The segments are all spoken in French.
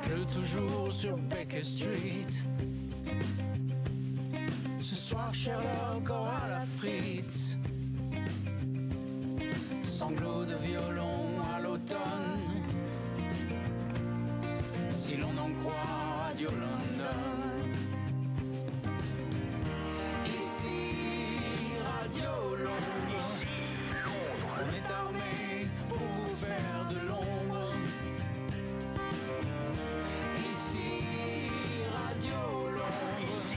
pleut toujours sur Baker Street. Ce soir Sherlock aura la frite. Sanglots de violon à l'automne, si l'on en croit Radio London. Ici Radio Londres, on est armé pour vous faire de l'ombre. Ici Radio Londres,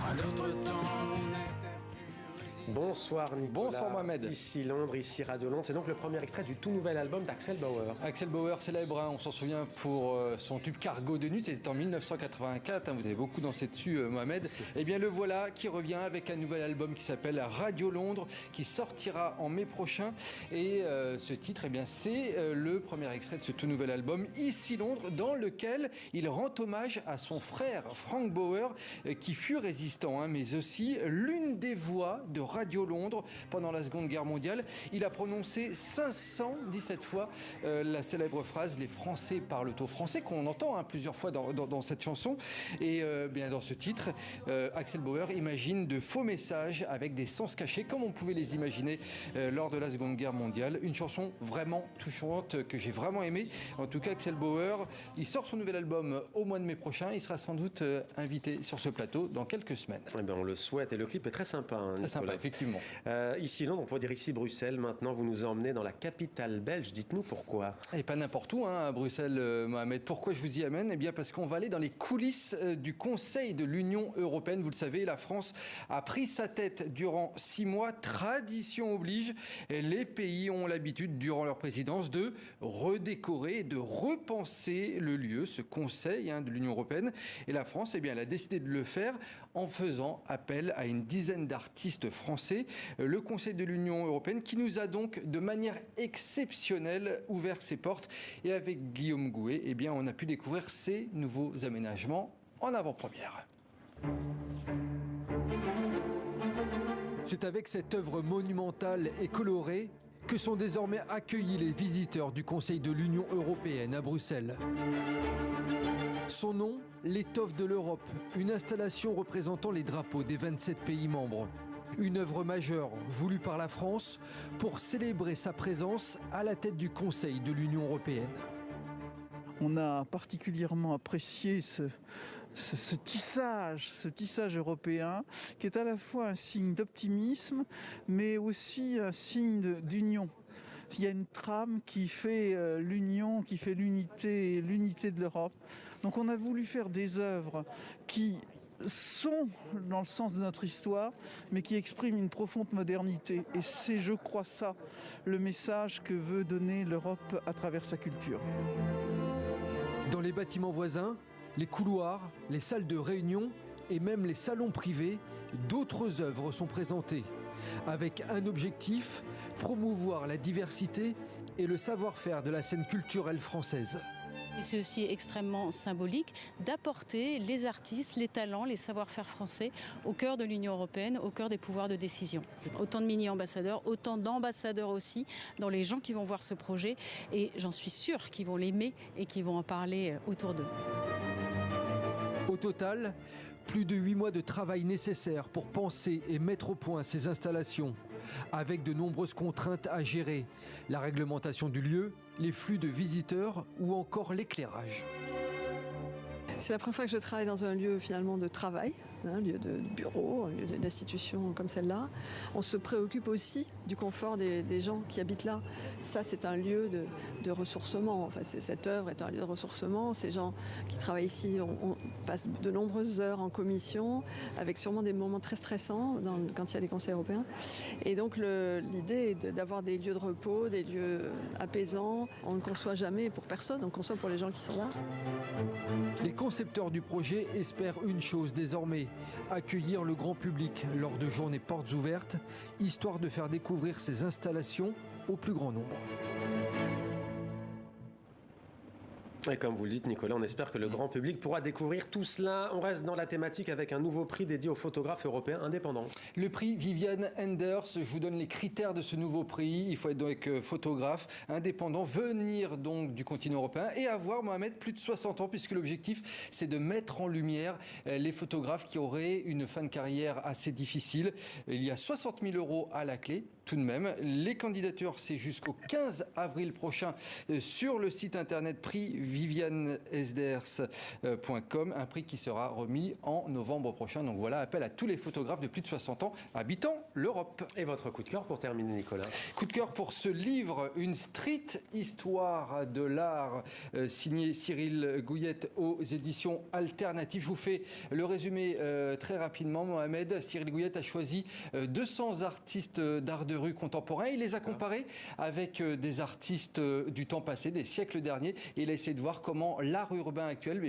à d'autres temps on était plus résistant. Bonsoir Nicolas. Bonsoir Mohamed. Ici Londres, ici Radio Londres. C'est donc le premier extrait du tout nouvel album d'Axel Bauer. Axel Bauer, célèbre, on s'en souvient pour son tube Cargo de nuit, c'était en 1984, vous avez beaucoup dansé dessus Mohamed. Eh bien le voilà qui revient avec un nouvel album qui s'appelle Radio Londres, qui sortira en mai prochain. Et ce titre, eh bien, c'est le premier extrait de ce tout nouvel album, Ici Londres, dans lequel il rend hommage à son frère Frank Bauer, qui fut résistant, mais aussi l'une des voix de Radio Londres pendant la Seconde Guerre mondiale. Il a prononcé 517 fois la célèbre phrase « Les Français parlent au français » qu'on entend plusieurs fois dans cette chanson. Et bien dans ce titre, Axel Bauer imagine de faux messages avec des sens cachés, comme on pouvait les imaginer lors de la Seconde Guerre mondiale. Une chanson vraiment touchante que j'ai vraiment aimée. En tout cas, Axel Bauer, il sort son nouvel album au mois de mai prochain. Il sera sans doute invité sur ce plateau dans quelques semaines. Eh bien, on le souhaite. Et le clip est très sympa. Très sympa, effectivement. Ici Londres, on peut dire ici Bruxelles. Maintenant, vous nous emmenez dans la capitale belge. Dites-nous pourquoi. Et pas n'importe où, à Bruxelles, Mohamed. Pourquoi je vous y amène ? Eh bien, parce qu'on va aller dans les coulisses du Conseil de l'Union européenne. Vous le savez, la France a pris sa tête durant 6 mois. Tradition oblige, les pays ont l'habitude, durant leur présidence, de redécorer, de repenser le lieu, ce Conseil de l'Union européenne. Et la France, eh bien, elle a décidé de le faire en faisant appel à une dizaine d'artistes français. Le Conseil de l'Union européenne qui nous a donc de manière exceptionnelle ouvert ses portes. Et avec Guillaume Gouet, eh bien, on a pu découvrir ces nouveaux aménagements en avant-première. C'est avec cette œuvre monumentale et colorée que sont désormais accueillis les visiteurs du Conseil de l'Union européenne à Bruxelles. Son nom, l'étoffe de l'Europe, une installation représentant les drapeaux des 27 pays membres. Une œuvre majeure voulue par la France pour célébrer sa présence à la tête du Conseil de l'Union européenne. On a particulièrement apprécié ce tissage européen qui est à la fois un signe d'optimisme mais aussi un signe d'union. Il y a une trame qui fait l'union, qui fait l'unité de l'Europe. Donc on a voulu faire des œuvres qui sont dans le sens de notre histoire, mais qui expriment une profonde modernité. Et c'est, je crois, ça, le message que veut donner l'Europe à travers sa culture. Dans les bâtiments voisins, les couloirs, les salles de réunion et même les salons privés, d'autres œuvres sont présentées. Avec un objectif, promouvoir la diversité et le savoir-faire de la scène culturelle française. Et c'est aussi extrêmement symbolique d'apporter les artistes, les talents, les savoir-faire français au cœur de l'Union européenne, au cœur des pouvoirs de décision. Autant de mini-ambassadeurs, autant d'ambassadeurs aussi dans les gens qui vont voir ce projet. Et j'en suis sûre qu'ils vont l'aimer et qu'ils vont en parler autour d'eux. Au total, plus de 8 mois de travail nécessaires pour penser et mettre au point ces installations, avec de nombreuses contraintes à gérer, la réglementation du lieu, les flux de visiteurs ou encore l'éclairage. C'est la première fois que je travaille dans un lieu finalement de travail, un lieu de bureau, un lieu d'institution comme celle-là. On se préoccupe aussi du confort des gens qui habitent là. Ça, c'est un lieu de ressourcement. Enfin, cette œuvre est un lieu de ressourcement. Ces gens qui travaillent ici, on passe de nombreuses heures en commission, avec sûrement des moments très stressants quand il y a les conseils européens. Et donc l'idée est d'avoir des lieux de repos, des lieux apaisants. On ne conçoit jamais pour personne, on conçoit pour les gens qui sont là. Les concepteurs du projet espèrent une chose désormais, accueillir le grand public lors de journées portes ouvertes, histoire de faire découvrir ces installations au plus grand nombre. Et comme vous le dites, Nicolas, on espère que le grand public pourra découvrir tout cela. On reste dans la thématique avec un nouveau prix dédié aux photographes européens indépendants. Le prix Viviane Enders, je vous donne les critères de ce nouveau prix. Il faut être donc photographe indépendant, venir donc du continent européen et avoir, Mohamed, plus de 60 ans, puisque l'objectif, c'est de mettre en lumière les photographes qui auraient une fin de carrière assez difficile. Il y a 60 000 € à la clé. Tout de même, les candidatures, c'est jusqu'au 15 avril prochain sur le site internet prixvivianesders.com, un prix qui sera remis en novembre prochain. Donc voilà, appel à tous les photographes de plus de 60 ans habitant l'Europe. Et votre coup de cœur pour terminer, Nicolas? Coup de cœur pour ce livre, une street histoire de l'art, signé Cyril Gouillette aux éditions alternatives. Je vous fais le résumé très rapidement, Mohamed. Cyril Gouillette a choisi 200 artistes d'art de rue contemporain. Il les a comparés avec des artistes du temps passé, des siècles derniers. Et il a essayé de voir comment l'art urbain actuel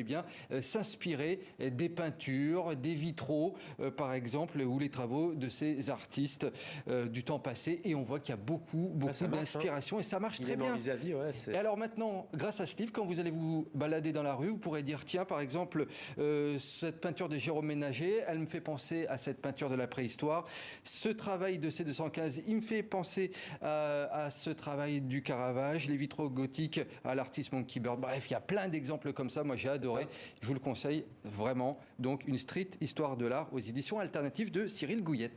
s'inspirait des peintures, des vitraux, par exemple, ou les travaux de ces artistes du temps passé. Et on voit qu'il y a beaucoup d'inspiration. Et ça marche très bien. Vis-à-vis, ouais, et alors maintenant, grâce à ce livre, quand vous allez vous balader dans la rue, vous pourrez dire, tiens, par exemple, cette peinture de Jérôme Ménager, elle me fait penser à cette peinture de la préhistoire. Ce travail de C215, il me fait penser à ce travail du Caravage, les vitraux gothiques à l'artiste Monkey Bird. Bref, il y a plein d'exemples comme ça. Moi, j'ai adoré. Je vous le conseille vraiment. Donc, une street histoire de l'art aux éditions alternatives de Cyril Gouillette.